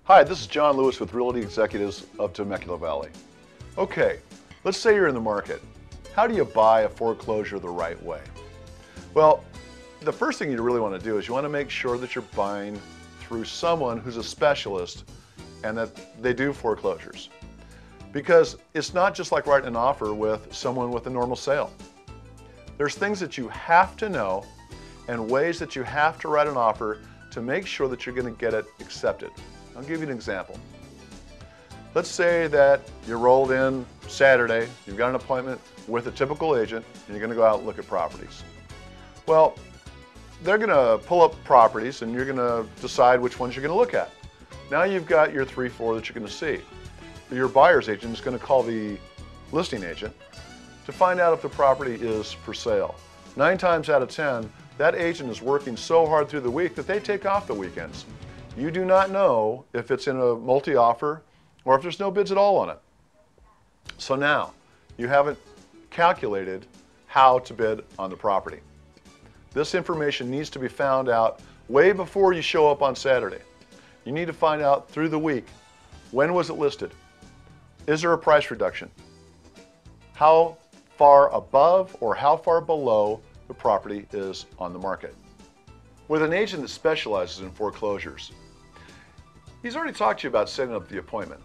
Hi, this is John Lewis with Realty Executives of Temecula Valley. Okay, let's say you're in the market. How do you buy a foreclosure the right way? Well, the first thing you really want to do is you want to make sure that you're buying through someone who's a specialist and that they do foreclosures. Because it's not just like writing an offer with someone with a normal sale. There's things that you have to know and ways that you have to write an offer to make sure that you're going to get it accepted. I'll give you an example. Let's say that you rolled in Saturday, you've got an appointment with a typical agent, and you're going to go out and look at properties. Well, they're going to pull up properties and you're going to decide which ones you're going to look at. Now you've got your 3-4 that you're going to see. Your buyer's agent is going to call the listing agent to find out if the property is for sale. 9 times out of 10, that agent is working so hard through the week that they take off the weekends. You do not know if it's in a multi-offer or if there's no bids at all on it. So now, you haven't calculated how to bid on the property. This information needs to be found out way before you show up on Saturday. You need to find out through the week, when was it listed? Is there a price reduction? How far above or how far below the property is on the market? With an agent that specializes in foreclosures, he's already talked to you about setting up the appointment.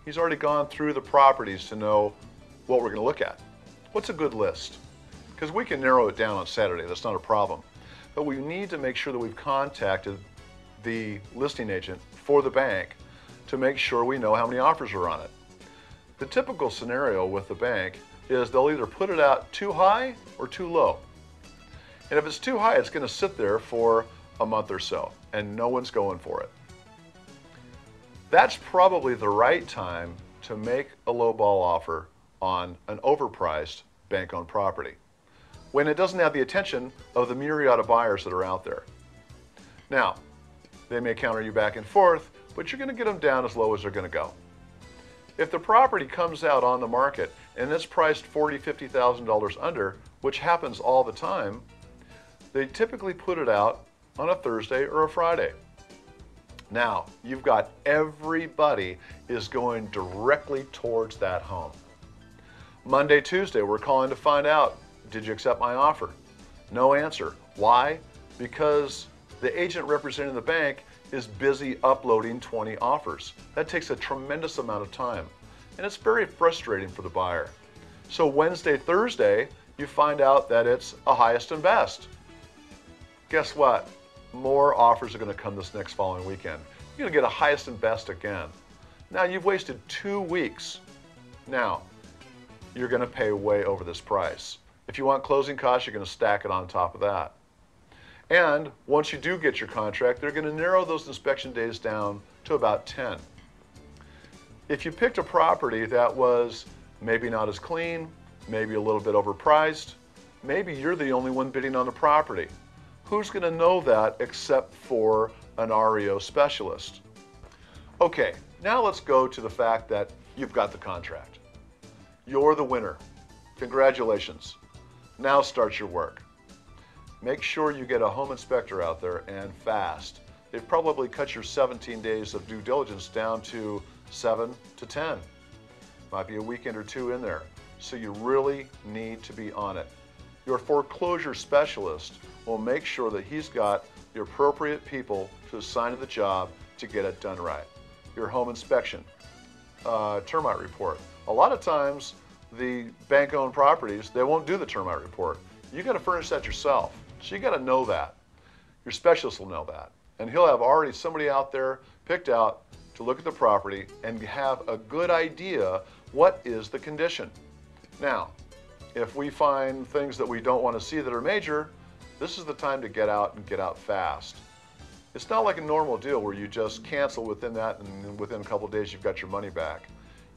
He's already gone through the properties to know what we're going to look at. What's a good list? Because we can narrow it down on Saturday, that's not a problem. But we need to make sure that we've contacted the listing agent for the bank to make sure we know how many offers are on it. The typical scenario with the bank is they'll either put it out too high or too low. And if it's too high, it's going to sit there for a month or so, and no one's going for it. That's probably the right time to make a lowball offer on an overpriced bank-owned property, when it doesn't have the attention of the myriad of buyers that are out there. Now, they may counter you back and forth, but you're going to get them down as low as they're going to go. If the property comes out on the market and it's priced $40,000, $50,000 under, which happens all the time, they typically put it out on a Thursday or a Friday. Now, you've got everybody is going directly towards that home. Monday, Tuesday, we're calling to find out, did you accept my offer? No answer. Why? Because the agent representing the bank is busy uploading 20 offers. That takes a tremendous amount of time, and it's very frustrating for the buyer. So Wednesday, Thursday, you find out that it's a highest and best. Guess what? More offers are going to come this next following weekend. You're going to get a highest and best again. Now you've wasted 2 weeks. Now, you're going to pay way over this price. If you want closing costs, you're going to stack it on top of that. And once you do get your contract, they're going to narrow those inspection days down to about 10. If you picked a property that was maybe not as clean, maybe a little bit overpriced, maybe you're the only one bidding on the property. Who's going to know that except for an REO specialist? Okay, now let's go to the fact that you've got the contract. You're the winner. Congratulations. Now start your work. Make sure you get a home inspector out there, and fast. They've probably cut your 17 days of due diligence down to 7 to 10. Might be a weekend or 2 in there. So you really need to be on it. Your foreclosure specialist will make sure that he's got the appropriate people to assign to the job to get it done right. Your home inspection, termite report. A lot of times, the bank-owned properties, they won't do the termite report. You got to furnish that yourself. So you got to know that. Your specialist will know that. And he'll have already somebody out there picked out to look at the property and have a good idea what is the condition. Now, if we find things that we don't want to see that are major, this is the time to get out and get out fast. It's not like a normal deal where you just cancel within that and within a couple of days you've got your money back.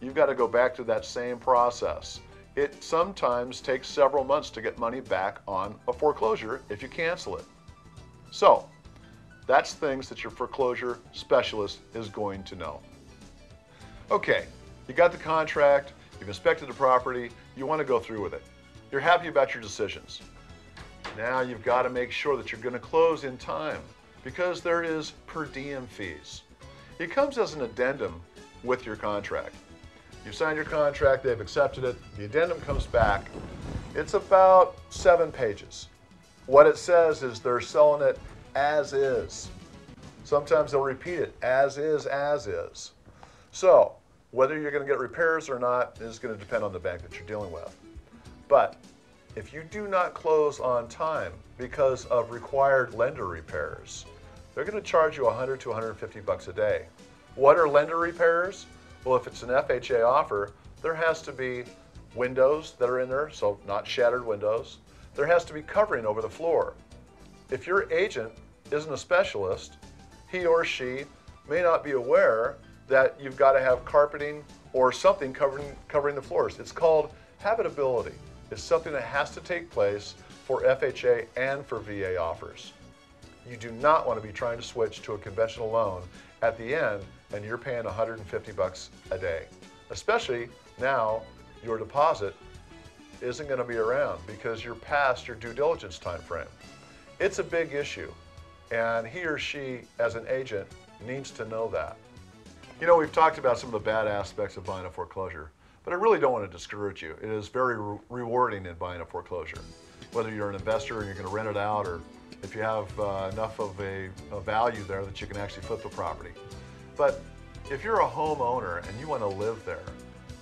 You've got to go back to that same process. It sometimes takes several months to get money back on a foreclosure if you cancel it. So, that's things that your foreclosure specialist is going to know. Okay, you got the contract, you've inspected the property, you want to go through with it. You're happy about your decisions. Now you've got to make sure that you're going to close in time, because there is per diem fees. It comes as an addendum with your contract. You signed your contract, they've accepted it, the addendum comes back. It's about 7 pages. What it says is they're selling it as is. Sometimes they'll repeat it, as is, as is. So, whether you're going to get repairs or not is going to depend on the bank that you're dealing with. But if you do not close on time because of required lender repairs, they're going to charge you $100 to $150 a day. What are lender repairs? Well, if it's an FHA offer, there has to be windows that are in there, so not shattered windows. There has to be covering over the floor. If your agent isn't a specialist, he or she may not be aware that you've got to have carpeting or something covering the floors. It's called habitability. It's something that has to take place for FHA and for VA offers. You do not want to be trying to switch to a conventional loan at the end and you're paying $150 a day. Especially now your deposit isn't going to be around because you're past your due diligence time frame. It's a big issue, and he or she as an agent needs to know that. You know, we've talked about some of the bad aspects of buying a foreclosure, but I really don't want to discourage you. It is very rewarding in buying a foreclosure. Whether you're an investor and you're going to rent it out, or if you have enough of a value there that you can actually flip the property. But if you're a homeowner and you want to live there,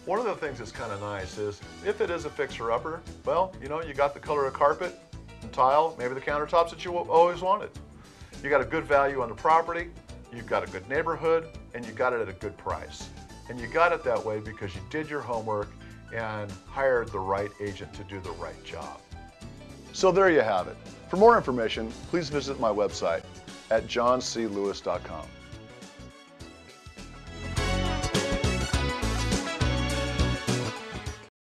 one of the things that's kind of nice is if it is a fixer-upper, well, you know, you got the color of carpet and tile, maybe the countertops that you always wanted. You got a good value on the property, you've got a good neighborhood, and you got it at a good price. And you got it that way because you did your homework and hired the right agent to do the right job. So there you have it. For more information, please visit my website at johnclewis.com.